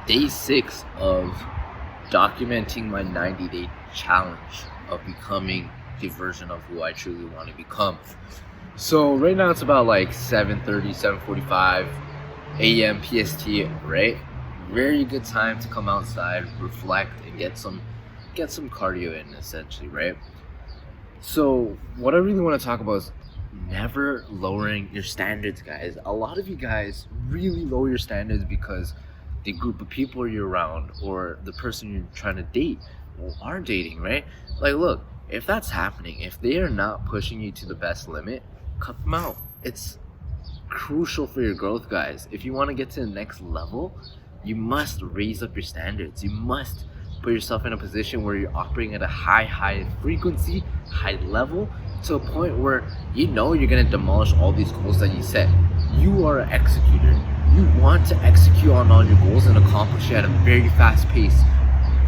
day 6 of documenting my 90-day challenge of becoming the version of who I truly want to become. So right now it's about like 7:30, 7:45 a.m. PST, right? Very good time to come outside, reflect, and get some cardio in, essentially, right? So what I really want to talk about is never lowering your standards, guys. A lot of you guys really lower your standards because the group of people you're around or the person you're trying to date or are dating, right? Like, look, if that's happening, if they are not pushing you to the best limit, cut them out. It's crucial for your growth, guys. If you want to get to the next level, you must raise up your standards. You must put yourself in a position where you're operating at a high frequency, high level, to a point where you know you're going to demolish all these goals that you set. You are an executor. You want to execute on all your goals and accomplish it at a very fast pace.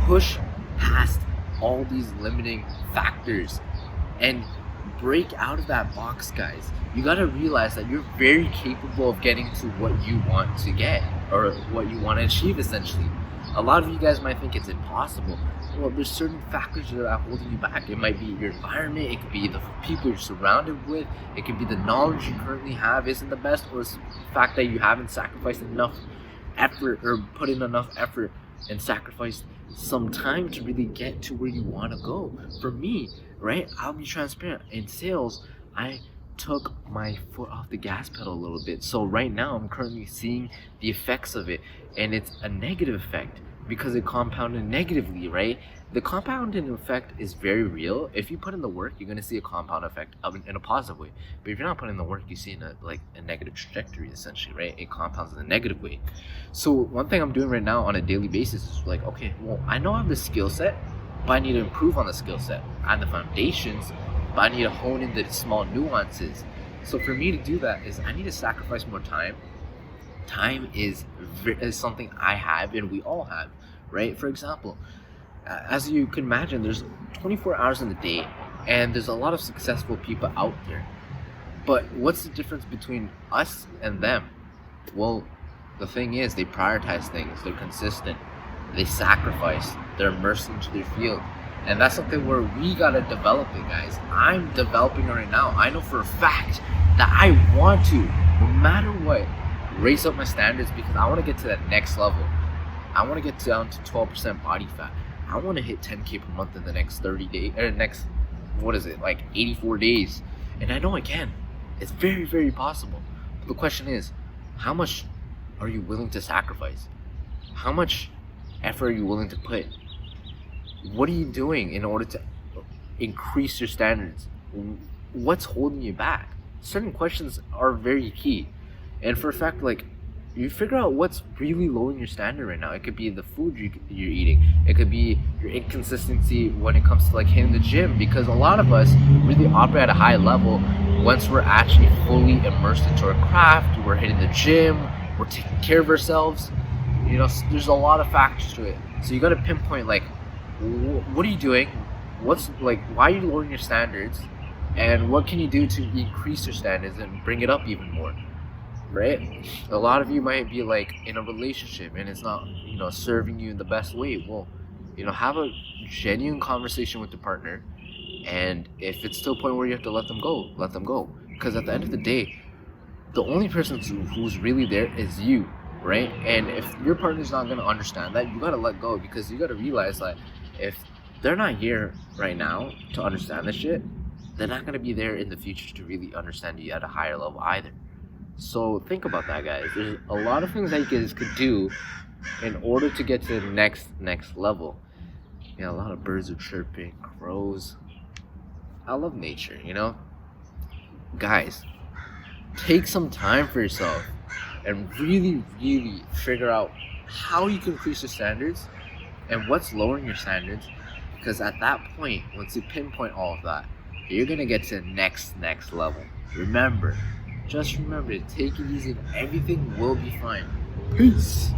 Push past all these limiting factors and break out of that box, guys. You got to realize that you're very capable of getting to what you want to get or what you want to achieve, essentially. A lot of you guys might think it's impossible. Well, there's certain factors that are holding you back. It might be your environment, it could be the people you're surrounded with, it could be the knowledge you currently have isn't the best, or it's the fact that you haven't sacrificed enough effort or put in enough effort and sacrificed some time to really get to where you want to go. For me, right, I'll be transparent. In sales, I took my foot off the gas pedal a little bit. So right now I'm currently seeing the effects of it, and it's a negative effect because it compounded negatively, right? The compounding effect is very real. If you put in the work, you're going to see a compound effect in a positive way. But if you're not putting in the work, you see in a negative trajectory, essentially, right? It compounds in a negative way. So one thing I'm doing right now on a daily basis is like, okay, well, I know I have the skill set, but I need to improve on the skill set. I have the foundations, but I need to hone in the small nuances. So for me to do that is I need to sacrifice more time. Time is something I have and we all have, right? For example, as you can imagine, there's 24 hours in the day and there's a lot of successful people out there. But what's the difference between us and them? Well, the thing is, they prioritize things, they're consistent, they sacrifice, they're immersed into their field. And that's something where we gotta develop it, guys. I'm developing it right now. I know for a fact that I want to, no matter what, raise up my standards because I want to get to that next level. I want to get down to 12% body fat. I want to hit 10K per month in the next 30 days, or next, like 84 days. And I know I can. It's very possible. But the question is, how much are you willing to sacrifice? How much effort are you willing to put? What are you doing in order to increase your standards? What's holding you back? Certain questions are very key. And for a fact, like, you figure out what's really lowering your standard right now. It could be the food you're eating. It could be your inconsistency when it comes to like hitting the gym, because a lot of us really operate at a high level once we're actually fully immersed into our craft. We're hitting the gym. We're taking care of ourselves. You know, there's a lot of factors to it. So you got to pinpoint like, what are you doing? What's like, why are you lowering your standards? And what can you do to increase your standards and bring it up even more? Right? A lot of you might be like in a relationship and it's not, serving you in the best way. Well, have a genuine conversation with the partner, and if it's to a point where you have to let them go, let them go. Because at the end of the day, the only person who's really there is you, right? And if your partner's not going to understand that, you got to let go, because you got to realize that if they're not here right now to understand this shit, they're not going to be there in the future to really understand you at a higher level either. So think about that, guys. There's a lot of things that you guys could do in order to get to the next level. A lot of birds are chirping, crows. I love nature, Guys, take some time for yourself and really figure out how you can increase your standards and what's lowering your standards. Because at that point, once you pinpoint all of that, you're going to get to the next level. Just remember to take it easy and everything will be fine. Peace.